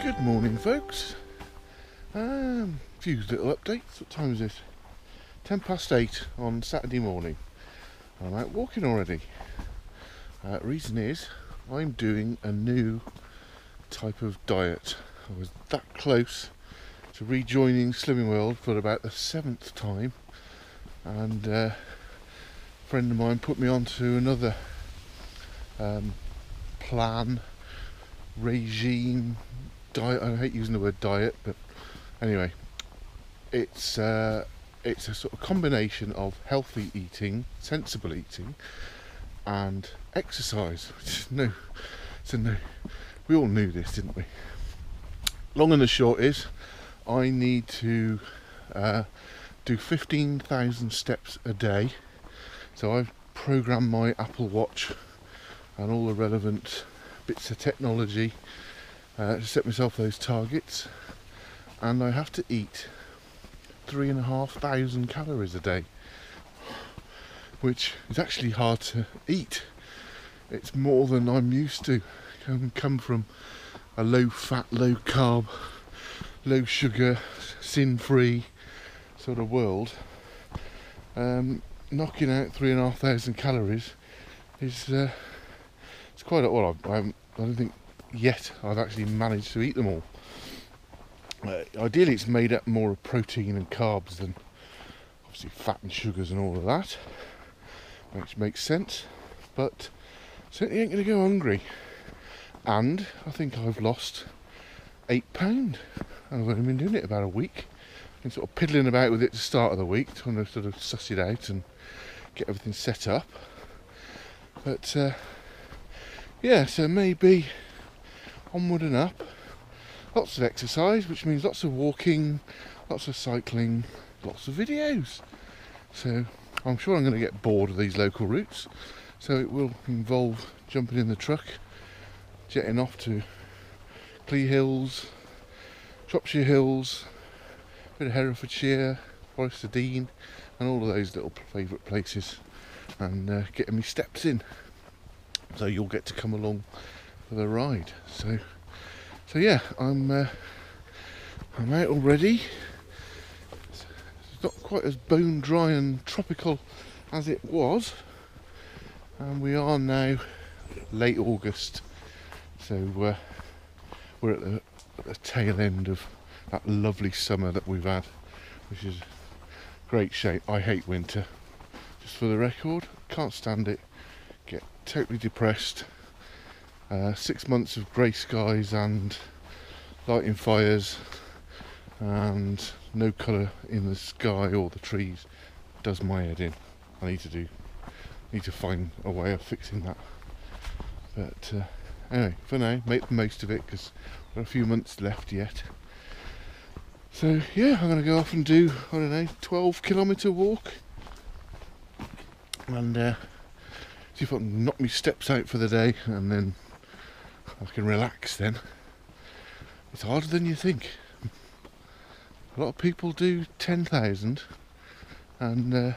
Good morning, folks. Few little updates. What time is it? 8:10 on Saturday morning. I'm out walking already. Reason is, I'm doing a new type of diet. I was that close to rejoining Slimming World for about the 7th time, and a friend of mine put me onto another plan, regime, diet. I hate using the word diet, but anyway, it's a sort of combination of healthy eating, sensible eating, and exercise. No, we all knew this, didn't we? Long and the short is, I need to do 15,000 steps a day. So I've programmed my Apple Watch and all the relevant bits of technology to set myself those targets, and I have to eat 3,500 calories a day, which is actually hard to eat. It's more than I'm used to. Come from a low fat, low carb, low sugar, sin-free sort of world. Knocking out 3,500 calories is it's quite a, well. I don't think yet I've actually managed to eat them all. Ideally, it's made up more of protein and carbs than obviously fat and sugars and all of that, which makes sense. But certainly ain't going to go hungry. And I think I've lost 8 pound. I've only been doing it about a week. Been sort of piddling about with it at the start of the week, trying to sort of suss it out and get everything set up. But yeah, so maybe onward and up. Lots of exercise, which means lots of walking, lots of cycling, lots of videos. So I'm sure I'm going to get bored of these local routes. So it will involve jumping in the truck, jetting off to Clee Hills, Shropshire Hills, a bit of Herefordshire, Forest of Dean, and all of those little favourite places, and getting me steps in. So you'll get to come along for the ride. So yeah, I'm out already. It's not quite as bone dry and tropical as it was, and we are now late August. So we're at the tail end of that lovely summer that we've had, which is great shape. I hate winter, just for the record. Can't stand it. Get totally depressed. 6 months of grey skies and lighting fires and no colour in the sky or the trees does my head in. I need to find a way of fixing that. But anyway, for now, make the most of it, because we've got a few months left yet. So yeah, I'm going to go off and do, 12-kilometre walk, and see if I can knock my steps out for the day, and then I can relax then. It's harder than you think. A lot of people do 10,000, and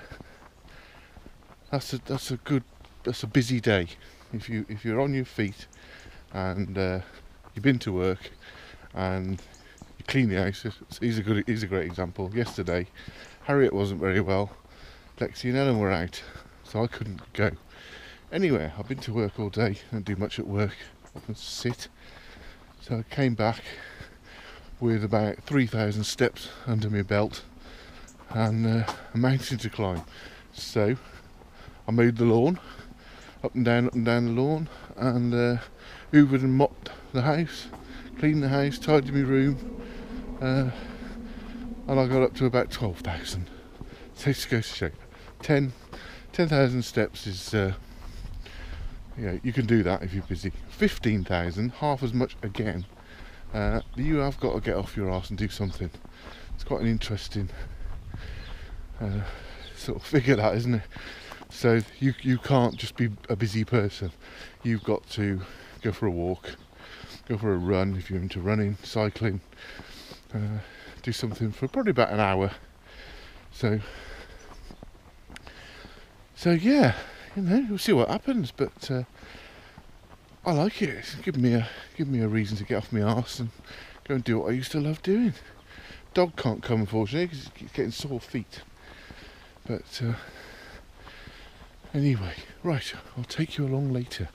that's a busy day. If you're on your feet and you've been to work and you clean the house. He's a great example. Yesterday, Harriet wasn't very well. Lexi and Ellen were out, so I couldn't go anywhere. I've been to work all day, don't do much at work, often sit. So I came back with about 3,000 steps under my belt and a mountain to climb. So I mowed the lawn, up and down the lawn, and hoovered and mopped the house, cleaned the house, tidied my room, and I got up to about 12,000. So it goes to show, 10,000 steps is, you can do that if you're busy. 15,000, half as much again. You have got to get off your arse and do something. It's quite an interesting sort of figure, that, isn't it? So you can't just be a busy person. You've got to go for a walk, go for a run if you're into running, cycling, do something for probably about an hour. So yeah, we'll see what happens. But I like it. It's given me a reason to get off my arse and go and do what I used to love doing. Dog can't come, unfortunately, because it keeps getting sore feet. But anyway, right, I'll take you along later.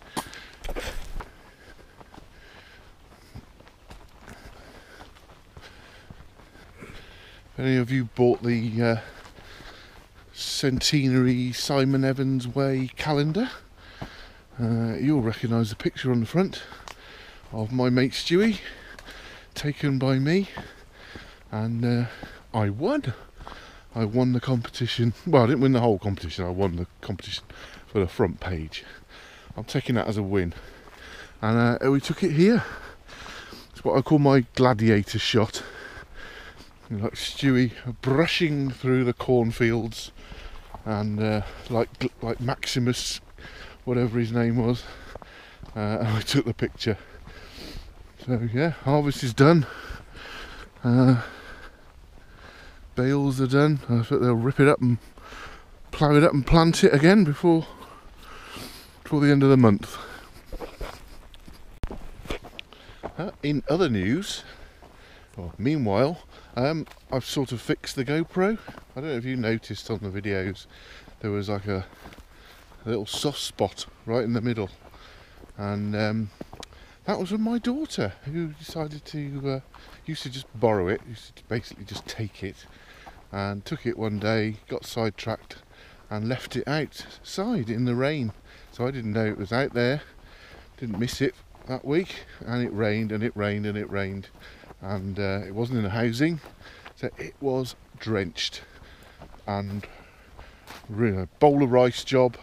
If any of you bought the centenary Simon Evans Way calendar, you'll recognise the picture on the front of my mate Stewie, taken by me, and I won. I won the competition. Well, I didn't win the whole competition, I won the competition for the front page. I'm taking that as a win. And we took it here. It's what I call my gladiator shot. Like Stewie brushing through the cornfields, and like Maximus, whatever his name was, and I took the picture. So yeah, harvest is done. Bales are done. I think they'll rip it up and plough it up and plant it again before the end of the month. In other news, meanwhile, I've sort of fixed the GoPro. I don't know if you noticed on the videos, there was like a little soft spot right in the middle, and that was from my daughter, who decided to used to just borrow it, used to basically just take it, and took it one day, got sidetracked and left it outside in the rain. So I didn't know it was out there, didn't miss it that week, and it rained and it rained and it rained, and it wasn't in a housing, so it was drenched. And really, bowl of rice job,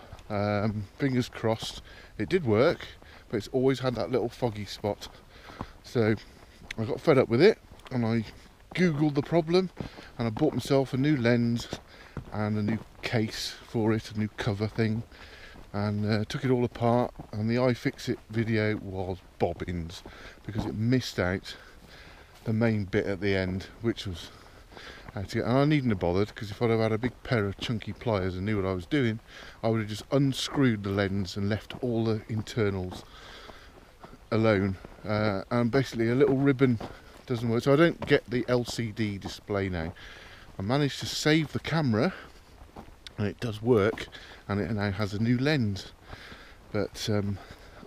fingers crossed it did work, but it's always had that little foggy spot. So I got fed up with it, and I googled the problem, and I bought myself a new lens and a new case for it, a new cover thing, and took it all apart, and the iFixit video was bobbins because it missed out the main bit at the end, which was how to get, and I needn't have bothered, because if I'd have had a big pair of chunky pliers and knew what I was doing, I would have just unscrewed the lens and left all the internals alone, and basically a little ribbon doesn't work, so I don't get the LCD display now. I managed to save the camera and it does work, and it now has a new lens, but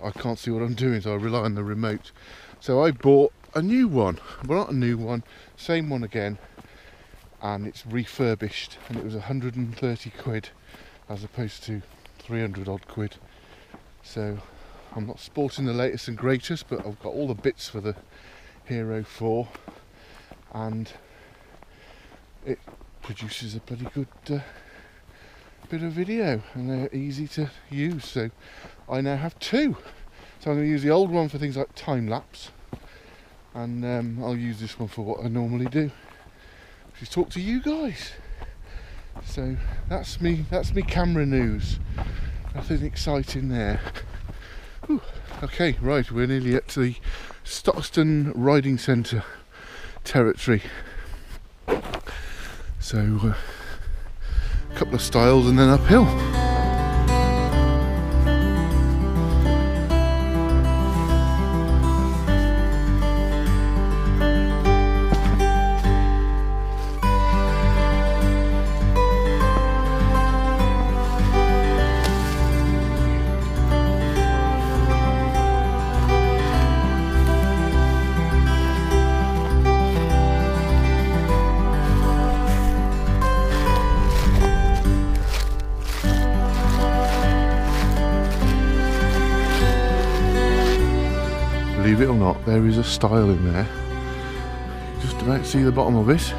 I can't see what I'm doing, so I rely on the remote. So I bought a new one, well, not a new one, same one again, and it's refurbished, and it was 130 quid as opposed to 300 odd quid. So I'm not sporting the latest and greatest, but I've got all the bits for the Hero 4, and it produces a bloody good bit of video, and they're easy to use. So I now have two. So I'm going to use the old one for things like time lapse, and I'll use this one for what I normally do, which is talk to you guys. So that's me camera news. Nothing exciting there. Whew. Okay, right, we're nearly at the Stockton Riding Centre territory. So a couple of stiles and then uphill. Believe it or not, there is a stile in there. Just about see the bottom of it.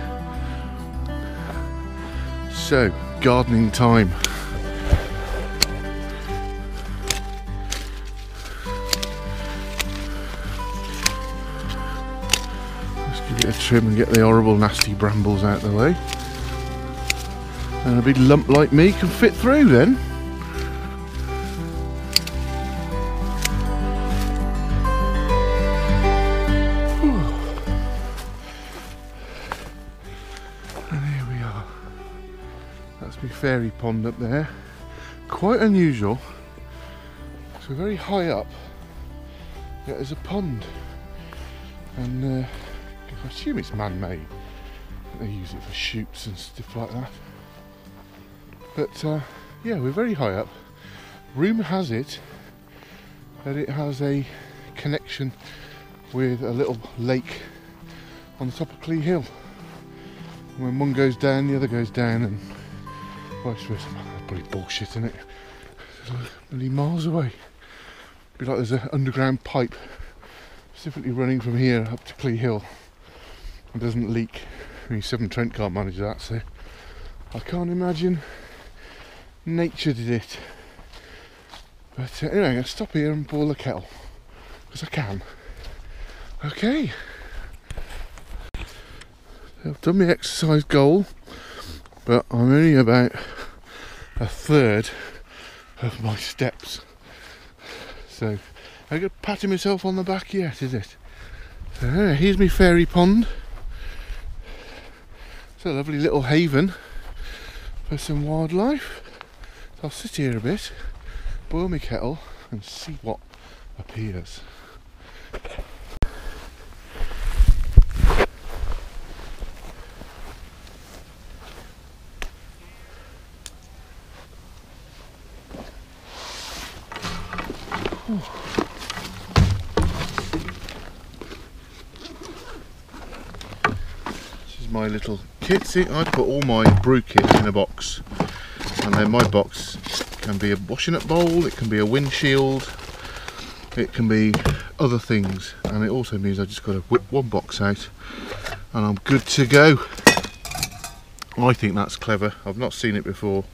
So, gardening time. Let's give it a trim and get the horrible nasty brambles out of the way. And a big lump like me can fit through then. Fairy pond up there, quite unusual. So very high up, yet there's a pond, and I assume it's man-made. They use it for shoots and stuff like that. But yeah, we're very high up. Rumour has it that it has a connection with a little lake on the top of Clee Hill. When one goes down, the other goes down, and vice versa. That's probably bullshit, isn't it? It's like many miles away. It'd be like there's an underground pipe specifically running from here up to Clee Hill and doesn't leak. I mean, Severn Trent can't manage that, so I can't imagine nature did it. But anyway, I'm going to stop here and boil the kettle, because I can. Okay. I've done my exercise goal, but I'm only about a third of my steps. So, I'm not patting myself on the back yet, is it? So, here's my fairy pond. It's a lovely little haven for some wildlife. So I'll sit here a bit, boil my kettle, and see what appears. This is my little kit. See, I put all my brew kits in a box, and then my box can be a washing up bowl, it can be a windshield, it can be other things, and it also means I just got to whip one box out and I'm good to go. I think that's clever. I've not seen it before,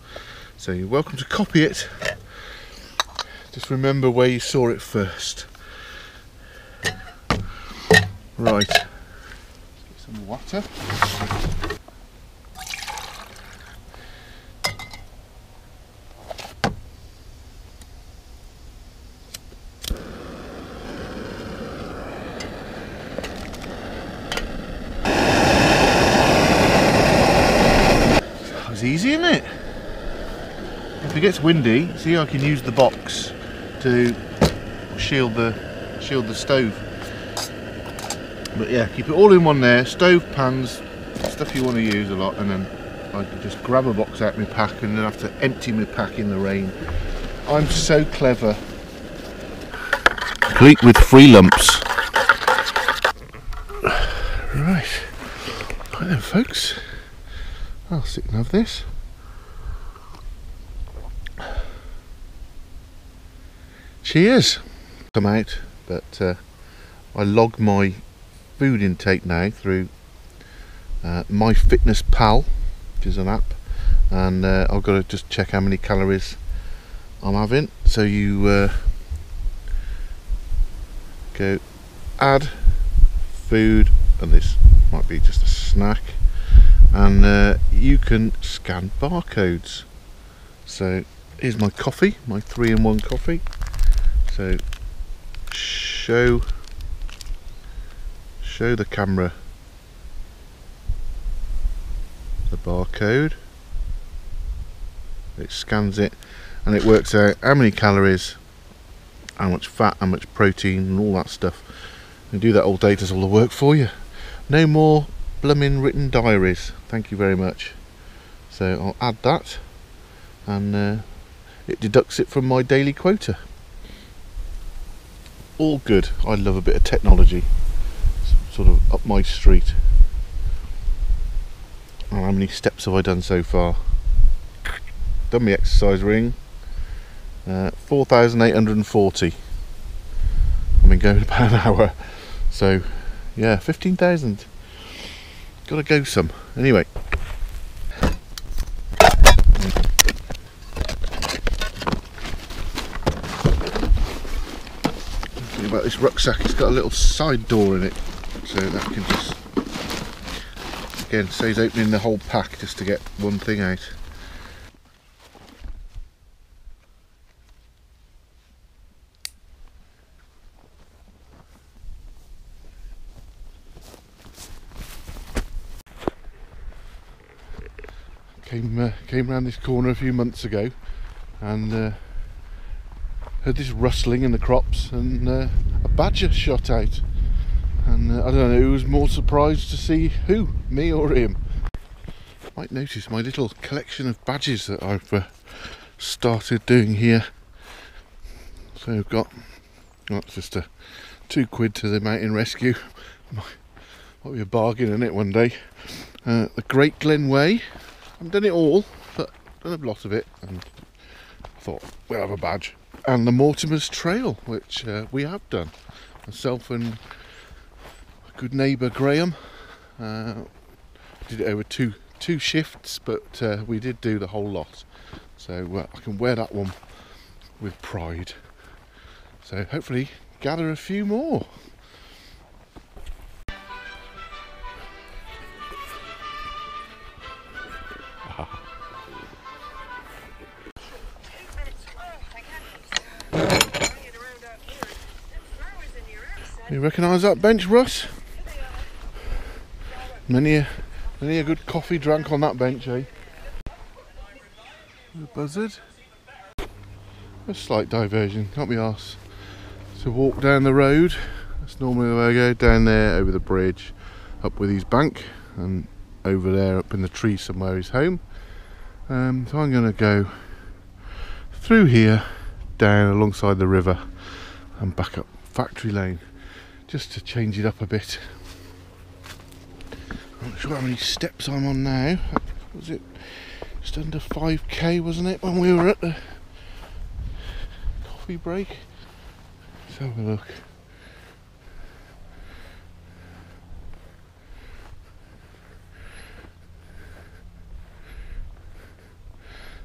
so you're welcome to copy it. Just remember where you saw it first. Right, let's get some water. It's easy, isn't it? If it gets windy, see, I can use the box to shield the stove. But yeah, keep it all in one there. Stove, pans, stuff you want to use a lot, and then I can just grab a box out of my pack and then have to empty my pack in the rain. I'm so clever. Complete with free lumps. Right then, folks. I'll sit and have this. Cheers! Come out, but I log my food intake now through MyFitnessPal, which is an app, and I've got to just check how many calories I'm having. So you go add food, and this might be just a snack, and you can scan barcodes. So here's my coffee, my 3-in-1 coffee. So show the camera the barcode. It scans it and it works out how many calories, how much fat, how much protein, and all that stuff. And do that all day, does all the work for you. No more blooming written diaries. Thank you very much. So I'll add that, and it deducts it from my daily quota. All good. I love a bit of technology. It's sort of up my street. Oh, how many steps have I done so far? Done my exercise ring. 4,840. I've been going about an hour. So yeah, 15,000. Gotta go some. Anyway. About this rucksack, it's got a little side door in it, so that can just, again, saves opening the whole pack just to get one thing out. Came around this corner a few months ago and heard this rustling in the crops, and a badger shot out. and I don't know who was more surprised to see who, me or him. Might notice my little collection of badges that I've started doing here. So I've got, well, it's just a £2 to the mountain rescue. Might be a bargain in it one day. The Great Glen Way. I haven't done it all, but I've done a lot of it, and I thought we'll have a badge. And the Mortimer's Trail, which we have done. Myself and a good neighbour Graham did it over two shifts, but we did do the whole lot. So I can wear that one with pride. So hopefully gather a few more. You recognise that bench, Russ? Many a good coffee drank on that bench, eh? The buzzard. A slight diversion, can't be arsed. To walk down the road, that's normally the way I go, down there over the bridge, up with his bank, and over there up in the tree somewhere is home. So I'm going to go through here, down alongside the river, and back up Factory Lane, just to change it up a bit. I'm not sure how many steps I'm on now. Was it just under 5k, wasn't it, when we were at the coffee break? Let's have a look.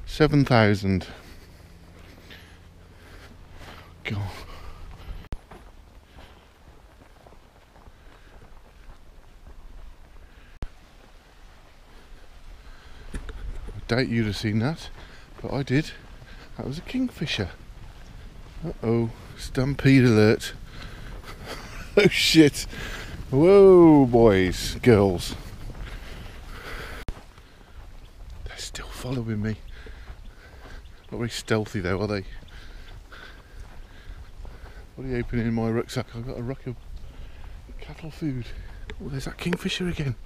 $7,000. God. I doubt you'd have seen that, but I did. That was a kingfisher. Uh-oh, stampede alert. Oh shit. Whoa, boys, girls. They're still following me. Not very stealthy though, are they? What are you opening in my rucksack? I've got a ruck of cattle food. Oh, there's that kingfisher again.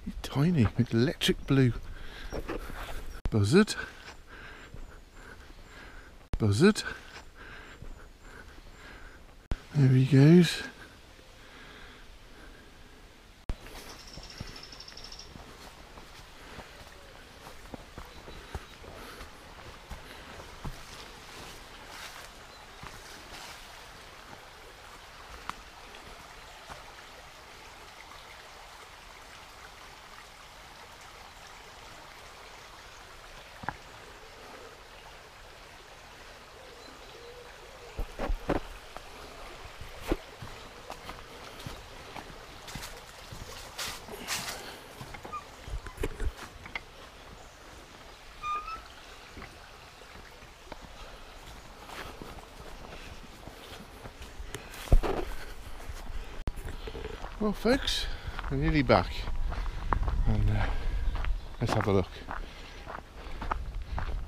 He's tiny, with electric blue. Buzzard. Buzzard. There he goes. Well folks, we're nearly back, and let's have a look.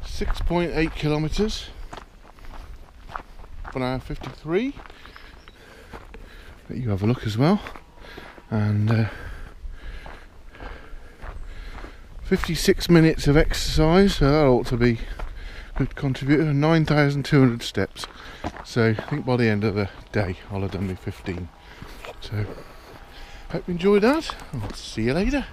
6.8 kilometres, 1 hour 53. Let you have a look as well, and 56 minutes of exercise, so that ought to be a good contributor. 9,200 steps, so I think by the end of the day I'll have done me 15. So hope you enjoyed that. I'll see you later.